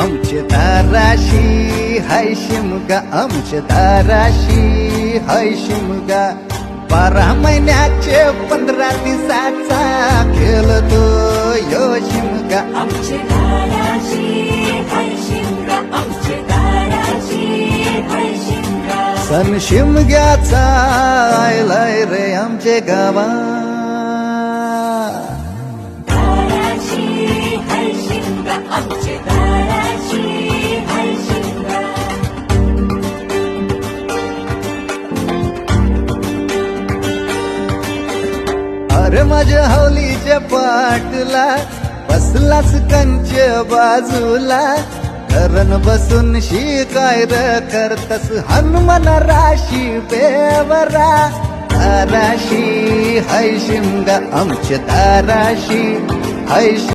आमचे दाराशी हाय शिमगा, आमचे दाराशी हाय शिमगा. 12 महिन्याचे 15 दिवसाचा खेळतो यो शिमगा. आमचे दाराशी हाय शिमगा, आमचे दाराशी हाय शिमगा. सण शिमग्याचा आयलाय रे आमचे गावा. दाराशी हाय शिमगा, आमचे दाराशी हाय शिमगा. अरे माझ्या हौलीच्या पाटला बसलाच कंच बाजूला. धरण बसून शिकाय र करतस हनुमान राशी बेवरा. दाराशी हाय शिमगा, आमच्या दाराशी हाय